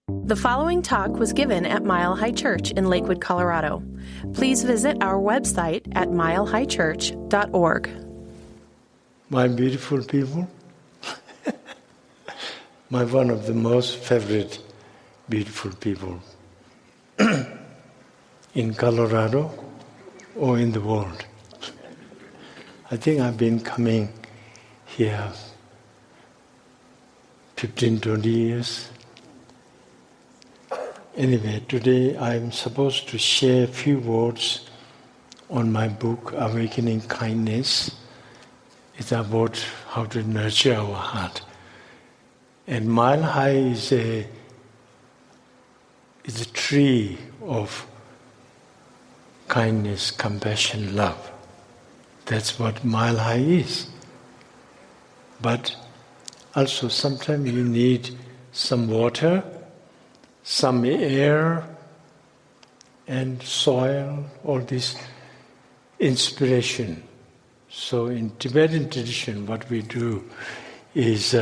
The following talk was given at Mile High Church in Lakewood, Colorado. Please visit our website at milehighchurch.org. My beautiful people, my one of the most favorite beautiful people in Colorado or in the world. I think I've been coming here 15, 20 years. Anyway, today I'm supposed to share a few words on my book, Awakening Kindness. It's about how to nurture our heart. And Mile High is a tree of kindness, compassion, love. That's what Mile High is. But also sometimes you need some water, some air and soil, all this inspiration. So in Tibetan tradition, what we do is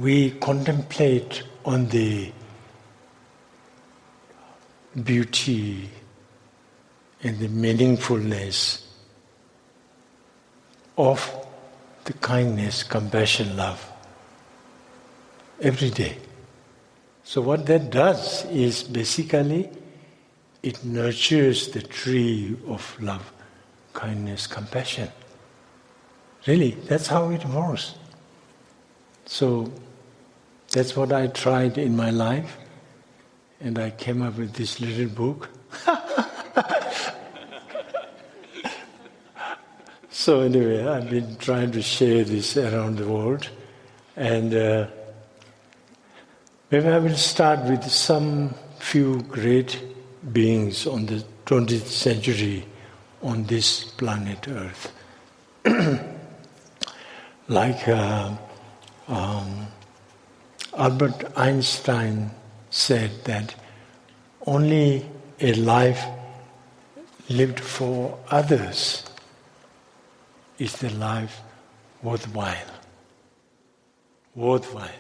we contemplate on the beauty and the meaningfulness of the kindness, compassion, love every day. So what that does is basically it nurtures the tree of love, kindness, compassion. Really, that's how it works. So that's what I tried in my life, and I came up with this little book. So anyway, I've been trying to share this around the world, and maybe I will start with some few great beings on the 20th century on this planet Earth. Like Albert Einstein said that only a life lived for others is the life worthwhile. Worthwhile.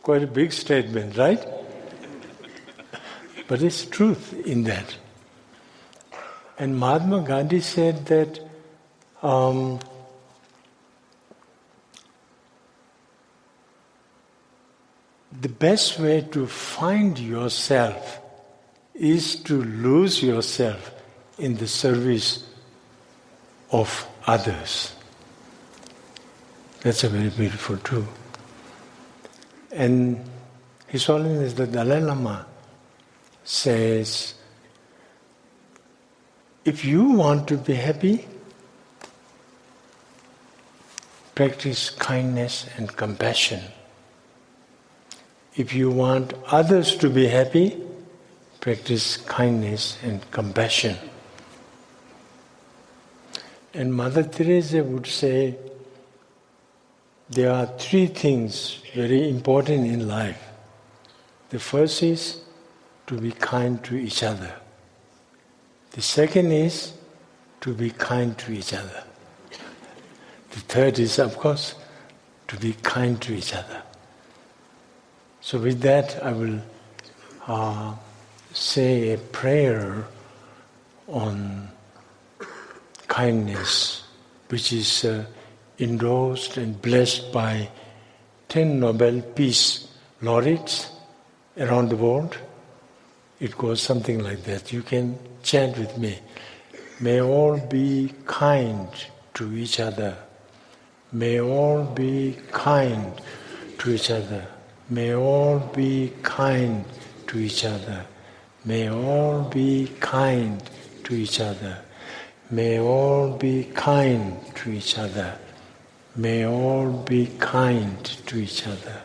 Quite a big statement, right? But it's truth in that. And Mahatma Gandhi said that the best way to find yourself is to lose yourself in the service of others. That's a very beautiful truth. And His Holiness the Dalai Lama says, if you want to be happy, practice kindness and compassion. If you want others to be happy, practice kindness and compassion. And Mother Teresa would say, there are three things very important in life. The first is to be kind to each other. The second is to be kind to each other. The third is, of course, to be kind to each other. So with that, I will say a prayer on kindness, which is endorsed and blessed by 10 Nobel Peace Laureates around the world. It goes something like that. You can chant with me. May all be kind to each other. May all be kind to each other. May all be kind to each other. May all be kind to each other. May all be kind to each other. May all be kind to each other.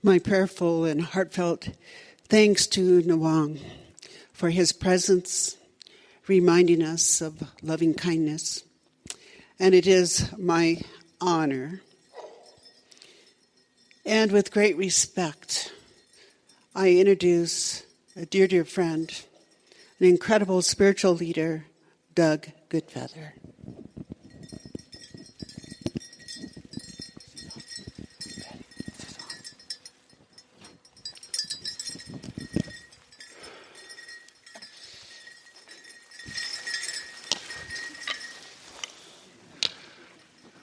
My prayerful and heartfelt thanks to Nawang for his presence, reminding us of loving kindness. And it is my honor, and with great respect, I introduce a dear friend, an incredible spiritual leader, Doug Goodfeather.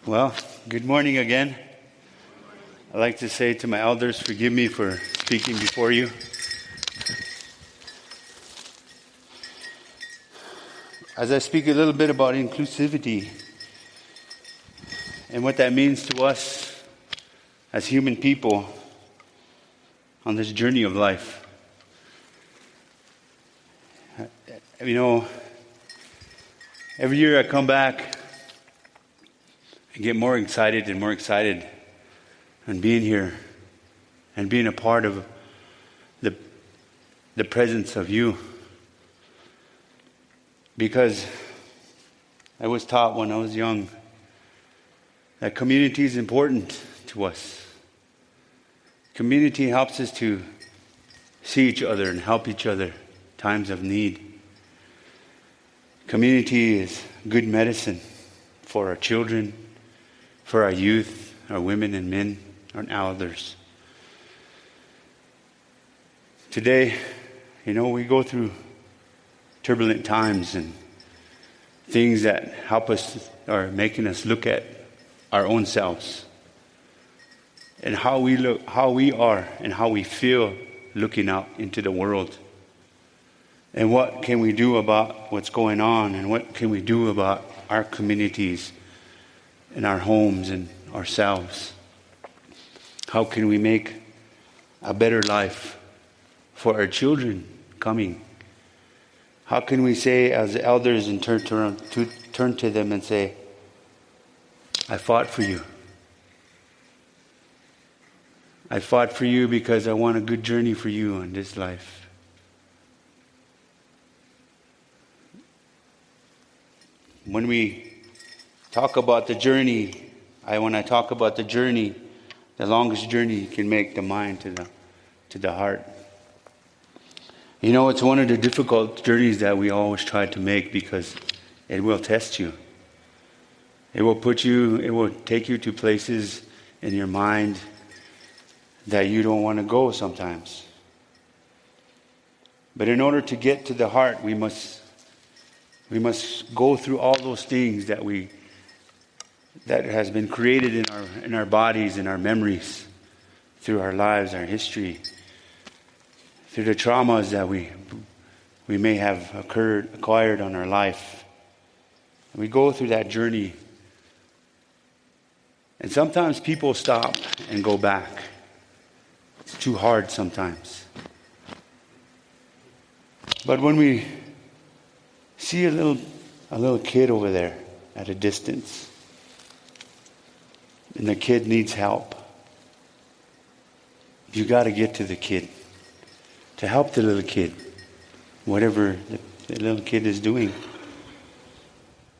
Well, good morning again. I'd like to say to my elders, forgive me for speaking before you. As I speak a little bit about inclusivity and what that means to us as human people on this journey of life. You know, every year I come back, I get more excited and being here and being a part of the presence of you. Because I was taught when I was young that community is important to us. Community helps us to see each other and help each other in times of need. Community is good medicine for our children, for our youth, our women and men, our elders. Today, we go through turbulent times and things that help us or making us look at our own selves and how we are and how we feel looking out into the world. And what can we do about what's going on, and what can we do about our communities in our homes and ourselves? How can we make a better life for our children coming? How can we say as elders and turn to them and say, I fought for you. I fought for you because I want a good journey for you in this life. When we talk about the journey, when I talk about the journey, the longest journey you can make, the mind to the heart. It's one of the difficult journeys that we always try to make because it will test you. It will take you to places in your mind that you don't want to go sometimes. But in order to get to the heart, we must go through all those things that has been created in our bodies, in our memories, through our lives, our history, through the traumas that we may have acquired on our life. And we go through that journey. And sometimes people stop and go back. It's too hard sometimes. But when we see a little kid over there at a distance, and the kid needs help, you got to get to the kid to help the little kid, whatever the little kid is doing.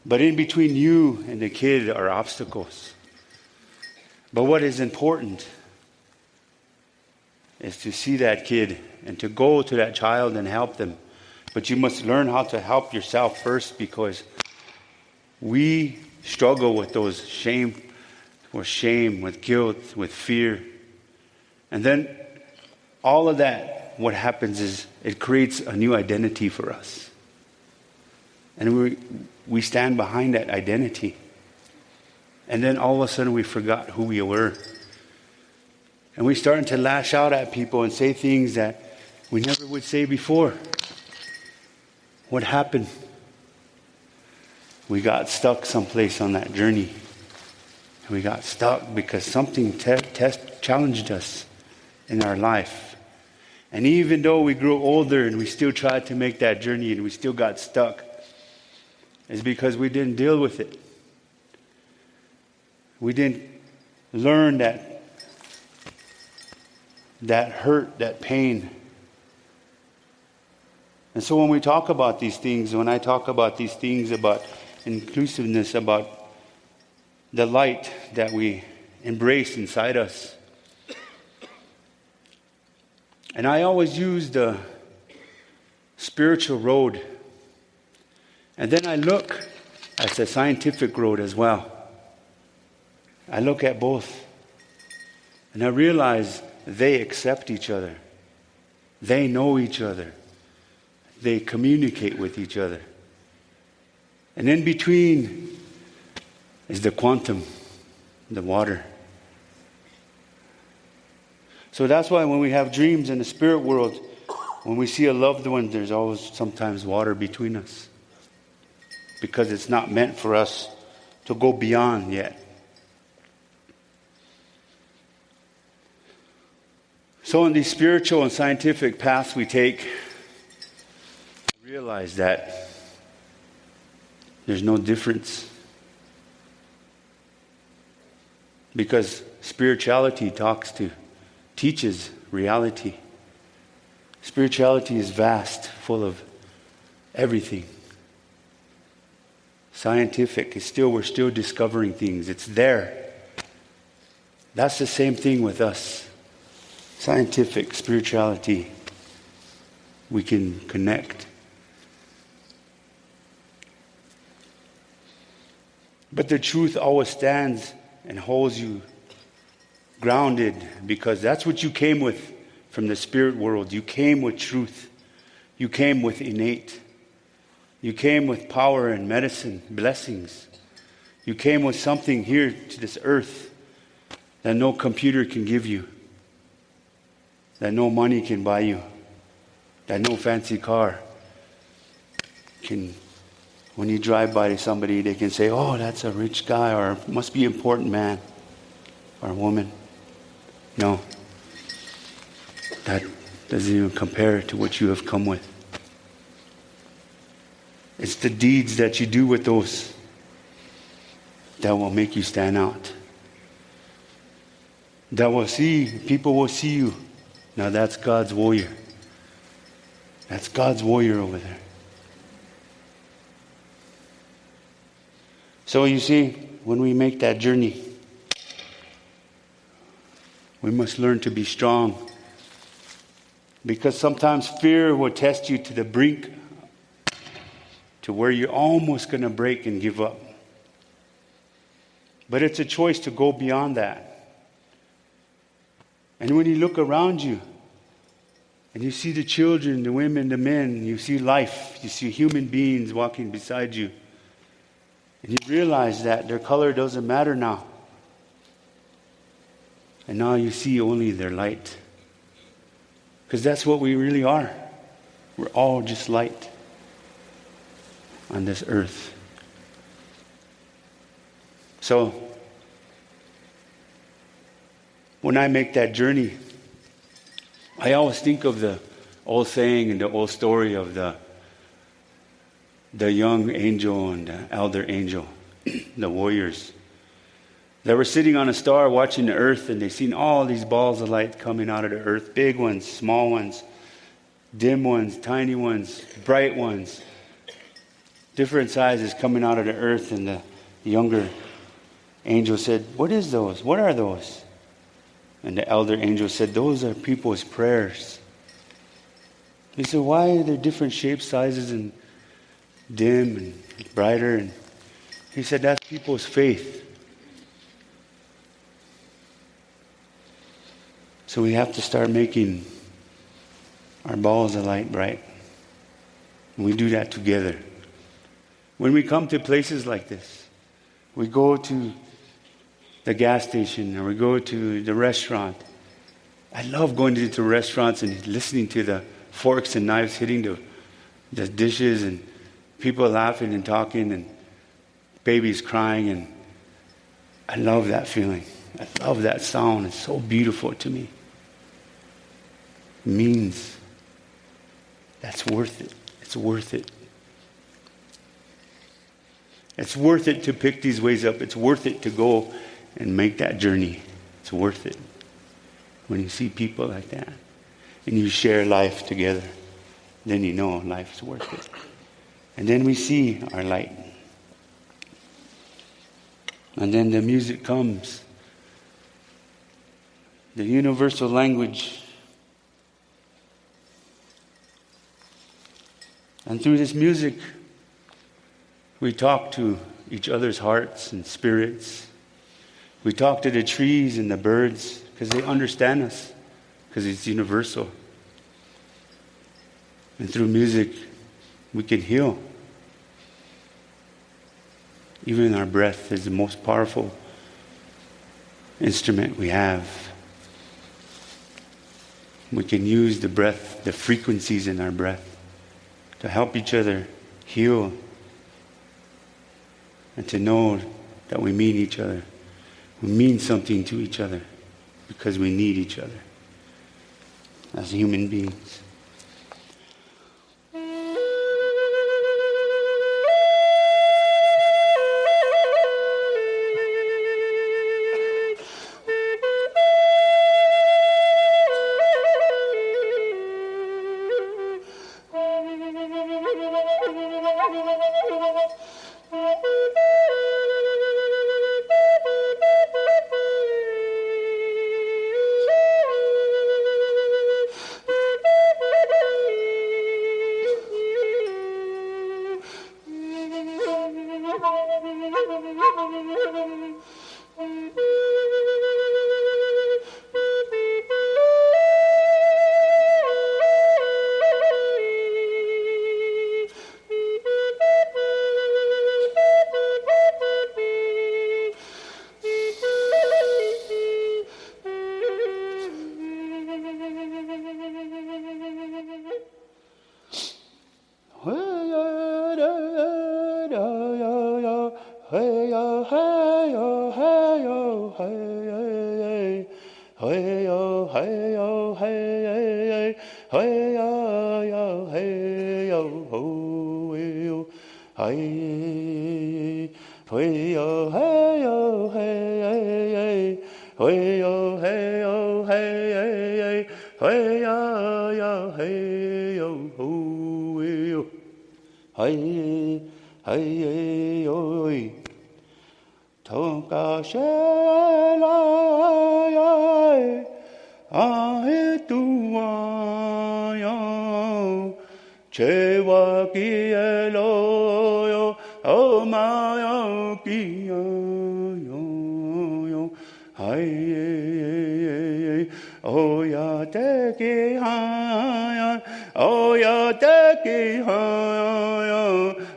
But in between you and the kid are obstacles. But what is important is to see that kid and to go to that child and help them. But you must learn how to help yourself first, because we struggle with those shame, with guilt, with fear. And then all of that, what happens is it creates a new identity for us. And we stand behind that identity. And then all of a sudden we forgot who we were. And we're starting to lash out at people and say things that we never would say before. What happened? We got stuck someplace on that journey. We got stuck because something challenged us in our life. And even though we grew older and we still tried to make that journey and we still got stuck, it's because we didn't deal with it. We didn't learn that that hurt, that pain. And so when we talk about these things, when I talk about these things about inclusiveness, about the light that we embrace inside us, and I always use the spiritual road, and then I look at the scientific road as well. I look at both, and I realize they accept each other. They know each other. They communicate with each other. And in between is the quantum, the water. So that's why when we have dreams in the spirit world, when we see a loved one, there's always sometimes water between us. Because it's not meant for us to go beyond yet. So in these spiritual and scientific paths we take, realize that there's no difference. Because spirituality teaches reality. Spirituality is vast, full of everything. Scientific we're still discovering things. It's there. That's the same thing with us. Scientific, spirituality, we can connect. But the truth always stands and holds you grounded, because that's what you came with from the spirit world. You came with truth. You came with innate. You came with power and medicine, blessings. You came with something here to this earth that no computer can give you, that no money can buy you, that no fancy car can. When you drive by somebody, they can say, oh, that's a rich guy, or must be an important man or woman. No. That doesn't even compare to what you have come with. It's the deeds that you do with those that will make you stand out. People will see you. Now that's God's warrior. That's God's warrior over there. So you see, when we make that journey, we must learn to be strong. Because sometimes fear will test you to the brink, to where you're almost going to break and give up. But it's a choice to go beyond that. And when you look around you, and you see the children, the women, the men, you see life, you see human beings walking beside you, and you realize that their color doesn't matter now. And now you see only their light. Because that's what we really are. We're all just light on this earth. So, when I make that journey, I always think of the old saying and the old story of the young angel and the elder angel, the warriors. They were sitting on a star watching the earth, and they seen all these balls of light coming out of the earth. Big ones, small ones, dim ones, tiny ones, bright ones. Different sizes coming out of the earth. And the younger angel said, what is those? What are those? And the elder angel said, those are people's prayers. He said, why are there different shapes, sizes, and dim and brighter? And he said, that's people's faith. So we have to start making our balls of light bright. And we do that together. When we come to places like this, we go to the gas station or we go to the restaurant. I love going to restaurants and listening to the forks and knives hitting the dishes, and people laughing and talking and babies crying, and I love that feeling. I love that sound. It's so beautiful to me. It means that's worth it. It's worth it. It's worth it to pick these ways up. It's worth it to go and make that journey. It's worth it. When you see people like that and you share life together, then you know life's worth it. And then we see our light. And then the music comes. The universal language. And through this music, we talk to each other's hearts and spirits. We talk to the trees and the birds because they understand us, because it's universal. And through music, we can heal. Even our breath is the most powerful instrument we have. We can use the breath, the frequencies in our breath, to help each other heal and to know that we mean each other. We mean something to each other because we need each other as human beings.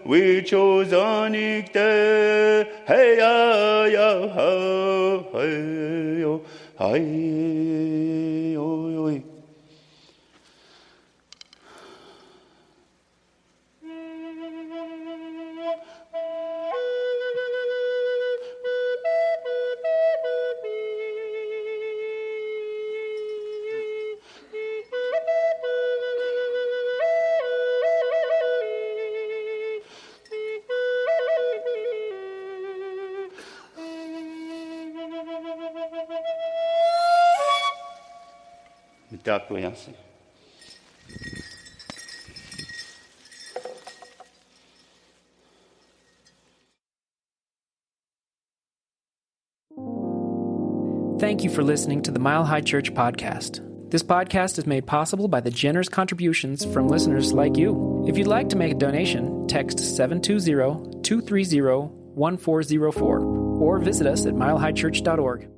We chose on it, hey ya ya hey yo hey yo. Tak asi. Thank you for listening to the Mile High Church podcast. This podcast is made possible by the generous contributions from listeners like you. If you'd like to make a donation, text 720-230-1404 or visit us at milehighchurch.org.